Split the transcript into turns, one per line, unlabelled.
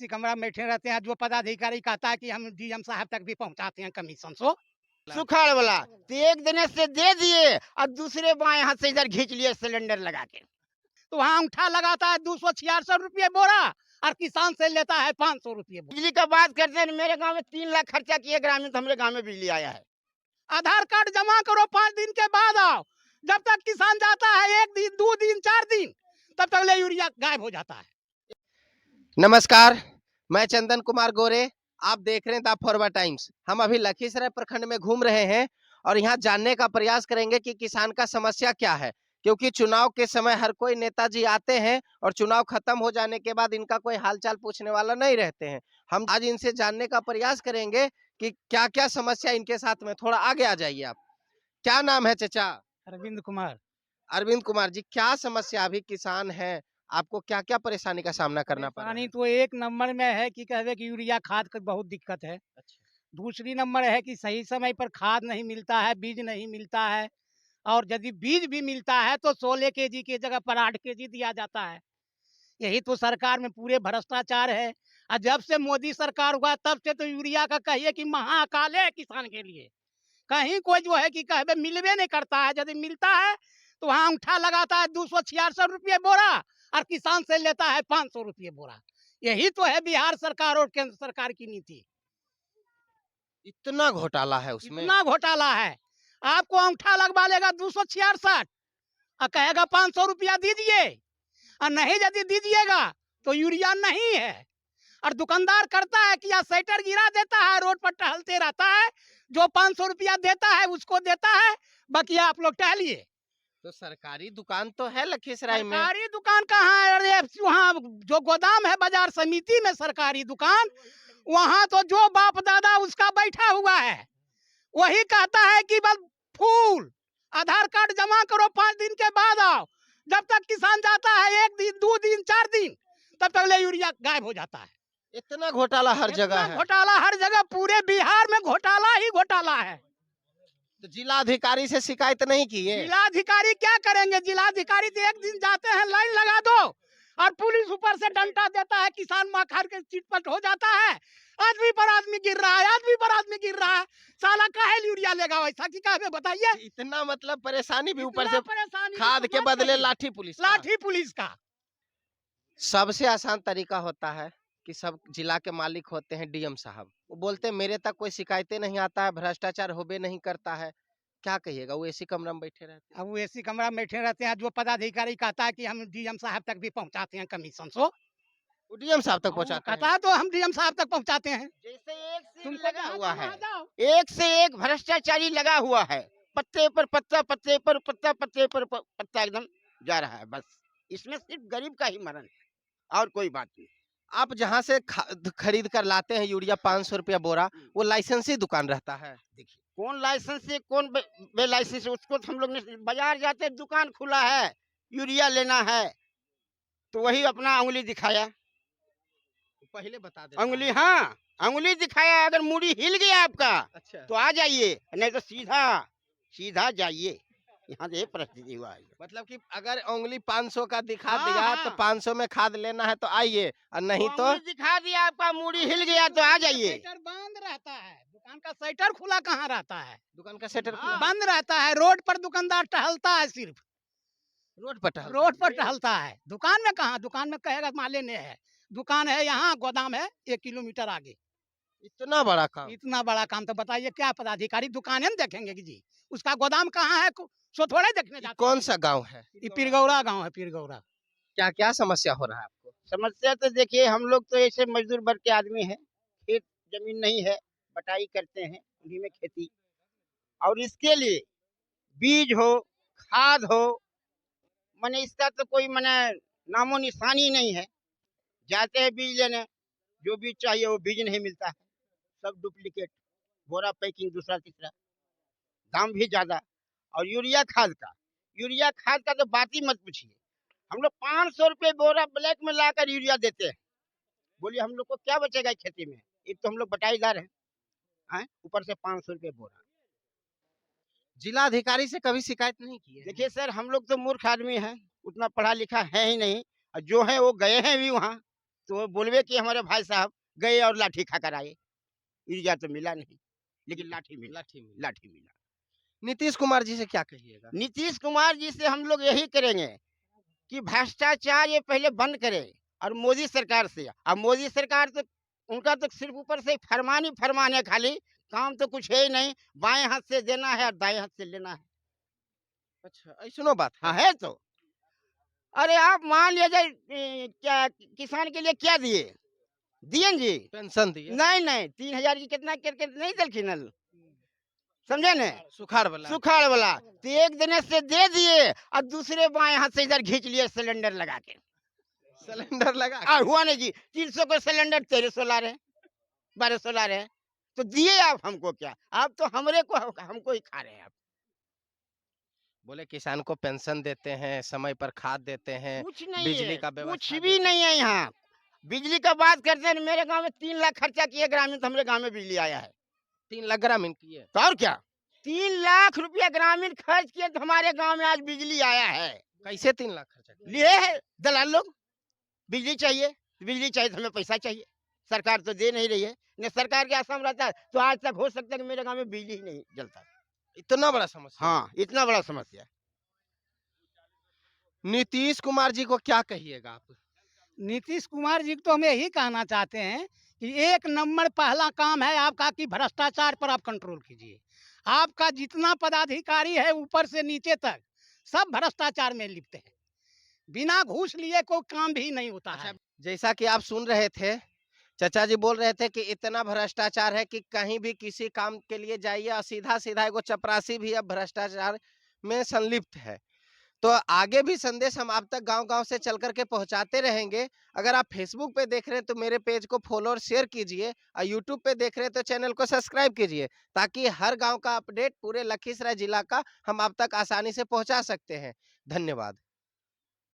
AC कमरा में बैठे रहते हैं। जो पदाधिकारी कहता है कि हम डीएम साहब तक भी पहुंचाते हैं कमीशन सो
सुखाड़ वाला तो एक दिन से दे दिए और दूसरे बाएं हाथ से इधर खींच लिए सिलेंडर लगा के।
तो वहाँ अंगूठा लगाता है 266 रुपये बोरा और किसान से लेता है 500 रुपये बोरा।
बिजली का बात करते हैं, मेरे गांव में 3 लाख खर्चा किए ग्रामीण, तो हमारे गांव में बिजली आया है।
आधार कार्ड जमा करो 5 दिन के बाद आओ। जब तक किसान जाता है 1 दिन 2 दिन 4 दिन तब तक ले यूरिया गायब हो जाता है।
नमस्कार, मैं चंदन कुमार गोरे। आप देख रहे हैं द फॉरवर्ड टाइम्स। हम अभी लखीसराय प्रखंड में घूम रहे हैं और यहाँ जानने का प्रयास करेंगे कि किसान का समस्या क्या है, क्योंकि चुनाव के समय हर कोई नेताजी आते हैं और चुनाव खत्म हो जाने के बाद इनका कोई हालचाल पूछने वाला नहीं रहते हैं। हम आज इनसे जानने का प्रयास करेंगे कि क्या क्या समस्या इनके साथ में। थोड़ा आगे आ जाइए आप। क्या नाम है चाचा?
अरविंद कुमार।
अरविंद कुमार जी, क्या समस्या अभी किसान है, आपको क्या क्या परेशानी का सामना करना पड़ रहा
पानी
है?
तो एक नंबर में है कि कहवे कि यूरिया खाद की बहुत दिक्कत है। दूसरी नंबर है कि सही समय पर खाद नहीं मिलता है, बीज नहीं मिलता है, और यदि बीज भी मिलता है तो 16 केजी की जगह पर 8 केजी दिया जाता है। यही तो सरकार में पूरे भ्रष्टाचार है। और जब से मोदी सरकार हुआ तब से तो यूरिया का कहिए कि महाकाल है किसान के लिए। कहीं कोई जो है कि कहवे मिलवे नहीं करता है। यदि मिलता है तो वहाँ अंगूठा लगाता है 266 रुपये बोरा और किसान से लेता है 500 रुपये बोरा। यही तो है बिहार सरकार और केंद्र सरकार की नीति।
इतना घोटाला है उसमें?
इतना घोटाला है। आपको अंगूठा लगवा लेगा 266 और कहेगा 500 रुपया दीजिए, और नहीं यदि दीजिएगा तो यूरिया नहीं है। और दुकानदार करता है कि या सेटर गिरा देता है, रोड पर टहलते रहता है, जो 500 रुपया देता है उसको देता है, बाकी आप लोग टहलिए।
तो सरकारी दुकान तो है लखीसराय में?
सरकारी दुकान कहाँ है? अरे वहाँ जो गोदाम है बाजार समिति में सरकारी दुकान, वहाँ तो जो बाप दादा उसका बैठा हुआ है वही कहता है कि बस फूल आधार कार्ड जमा करो 5 दिन के बाद आओ। जब तक किसान जाता है 1 दिन 2 दिन 4 दिन तब तक ले यूरिया गायब हो जाता है।
इतना घोटाला हर जगह है?
घोटाला हर जगह, पूरे बिहार में घोटाला ही घोटाला है।
तो जिलाधिकारी से शिकायत नहीं की है?
जिलाधिकारी क्या करेंगे? जिलाधिकारी तो एक दिन जाते हैं, लाइन लगा दो, और पुलिस ऊपर से डंडा देता है, किसान मार खार के चिटपट हो जाता है। आदमी पर आदमी गिर रहा है, आदमी पर आदमी गिर रहा है। साला काहे यूरिया लेगा वैसा की कहे बताइए।
इतना मतलब परेशानी भी ऊपर
इतना
से
परेशानी
खाद
की
के
तो बात
बदले
नहीं।
लाठी पुलिस का।
लाठी पुलिस का।
सबसे आसान तरीका होता है कि सब जिला के मालिक होते हैं डीएम साहब, वो बोलते हैं मेरे तक कोई शिकायतें नहीं आता है, भ्रष्टाचार होबे नहीं करता है। क्या कहिएगा? वो एसी कमरा में बैठे रहते हैं।
अब वो एसी कमरा में बैठे रहते हैं। जो पदाधिकारी कहता है कि हम डीएम साहब तक भी पहुंचाते हैं कमीशन सो
वो डीएम साहब तक पहुंचाते
कहता
हैं।
है तो हम डीएम साहब तक पहुंचाते हैं।
जैसे एक से
तुमको
लगा
जहाँ
हुआ
जाना
है,
जाओ।
एक से एक भ्रष्टाचारी लगा हुआ है। पत्ते पर पत्ता, पत्ते पर पत्ता, पत्ते पर पत्ता एकदम जा रहा है। बस इसमें सिर्फ गरीब का ही मरण है और कोई बात नहीं।
आप जहाँ से खरीद कर लाते हैं यूरिया 500 रुपया बोरा, वो लाइसेंसी दुकान रहता है?
देखिए कौन लाइसेंस से कौन बे लाइसेंस, उसको तो हम लोग ने बाजार जाते दुकान खुला है, यूरिया लेना है तो वही अपना उंगली दिखाया।
पहले बता देता
उंगली,
है।
हाँ उंगली दिखाया, अगर मुड़ी हिल गया आपका
अच्छा।
तो आ जाइए, नहीं तो सीधा सीधा जाइए। यहाँ से परिस्थिति हुआ है।
मतलब कि अगर उंगली 500 का दिखा
हाँ,
दिया
हाँ।
तो 500 में खाद लेना है तो आइए, और नहीं तो
उंगली दिखा दिया आपका, मुड़ी हिल गया तो आ जाइए।
शटर बंद रहता है, दुकान का शटर खुला कहाँ रहता है?
दुकान का शटर
हाँ।
बंद रहता है। रोड पर दुकानदार टहलता है, सिर्फ
रोड पर टहलता
रोड पर टहलता है। दुकान में कहाँ? दुकान में कहेगा माले ने है, दुकान है यहाँ, गोदाम है 1 किलोमीटर आगे।
इतना बड़ा काम।
इतना बड़ा काम तो बताइए क्या पदाधिकारी दुकान है ना देखेंगे कि जी उसका गोदाम कहाँ है? सो थोड़े देखने
ये
जाते
कौन सा गांव है?
हैं। ये पीरगौरा गांव है, पीरगौरा।
क्या क्या समस्या हो रहा है आपको?
समस्या तो देखिए, हम लोग तो ऐसे मजदूर वर्ग के आदमी हैं, खेत जमीन नहीं है, बटाई करते हैं, उन्हीं में खेती, और इसके लिए बीज हो, खाद हो, माने इसका तो कोई माने नामो निशानी नहीं है। जाते हैं बीज लेने, जो बीज चाहिए वो बीज नहीं मिलता है, सब डुप्लीकेट, बोरा पैकिंग दूसरा तीसरा, दाम भी ज्यादा। और यूरिया खाद का तो बात ही मत पूछिए। हम लोग 500 रुपये बोरा ब्लैक में लाकर यूरिया देते हैं। बोलिए हम लोग को क्या बचेगा खेती में? एक तो हम लोग बटाईदार हैं, ऊपर से 500 रुपये बोरा।
जिलाधिकारी से कभी शिकायत नहीं की है?
देखिए सर, हम लोग तो मूर्ख आदमी हैं, उतना पढ़ा लिखा है ही नहीं, और जो है वो गए हैं भी वहाँ, तो वो बोलवे कि हमारे भाई साहब गए और लाठी खाकर आए, यूरिया तो मिला नहीं, लेकिन लाठी मिला, लाठी मिला।
नीतीश कुमार जी से क्या कहिएगा?
नीतीश कुमार जी से हम लोग यही करेंगे कि भ्रष्टाचार ये पहले बंद करे, और मोदी सरकार से, अब मोदी सरकार तो उनका तो सिर्फ ऊपर से फरमान ही फरमान है, खाली काम तो कुछ है ही नहीं, बाएं हाथ से देना है और दाएं हाथ से लेना है।
अच्छा, ऐसनो बात
हाँ है तो। अरे आप मान लीजिए क्या किसान के लिए क्या दिए, दिए जी?
पेंशन दिए,
नहीं नहीं, 3,000 की कितना करके नहीं दिलखी नल, समझे न?
सुखाड़ वाला,
सुखाड़ वाला तो एक दिन से दे दिए और दूसरे बाएं हाथ से इधर खींच लिए सिलेंडर लगा के।
सिलेंडर लगा
और हुआ नहीं जी, 300 को सिलेंडर 1300 ला रहे, 1200 ला रहे, तो दिए आप हमको क्या? आप तो हमरे को हमको ही खा रहे हैं आप।
बोले किसान को पेंशन देते हैं, समय पर खाद देते हैं,
कुछ नहीं
बिजली
है,
का व्यवस्था
कुछ भी
देते हैं।
नहीं है यहाँ। बिजली का बात करते हैं, मेरे गांव में 3 लाख खर्चा किए ग्रामीण, तो हमारे गांव में बिजली आया है।
3 लाख ग्रामीण की है।
तो और क्या, 3 लाख रुपया ग्रामीण खर्च किए तो हमारे गांव में आज बिजली आया है।
कैसे 3 लाख खर्चा किया?
लिए है दलाल लोग, बिजली चाहिए, बिजली चाहिए तो हमें पैसा चाहिए, सरकार तो दे नहीं रही है। न सरकार के आसाम रहता है तो आज तक हो सकता है कि मेरे गांव में बिजली ही नहीं जलता।
इतना बड़ा समस्या।
हाँ, इतना बड़ा समस्या।
नीतीश कुमार जी को क्या कहिएगा आप?
नीतीश कुमार जी को तो हम यही कहना चाहते हैं कि 1 नंबर पहला काम है आपका कि भ्रष्टाचार पर आप कंट्रोल कीजिए। आपका जितना पदाधिकारी है ऊपर से नीचे तक सब भ्रष्टाचार में लिप्त है। बिना घूस लिए कोई काम भी नहीं होता है।
जैसा कि आप सुन रहे थे, चाचा जी बोल रहे थे कि इतना भ्रष्टाचार है कि कहीं भी किसी काम के लिए जाइए और सीधा-सीधा एगो चपरासी भी अब भ्रष्टाचार में संलिप्त है। तो आगे भी संदेश हम आप तक गांव-गांव से चल कर के पहुंचाते रहेंगे। अगर आप फेसबुक पे देख रहे हैं तो मेरे पेज को फॉलो और शेयर कीजिए, और यूट्यूब पे देख रहे हैं तो चैनल को सब्सक्राइब कीजिए, ताकि हर गांव का अपडेट पूरे लखीसराय जिला का हम आप तक आसानी से पहुंचा सकते हैं। धन्यवाद।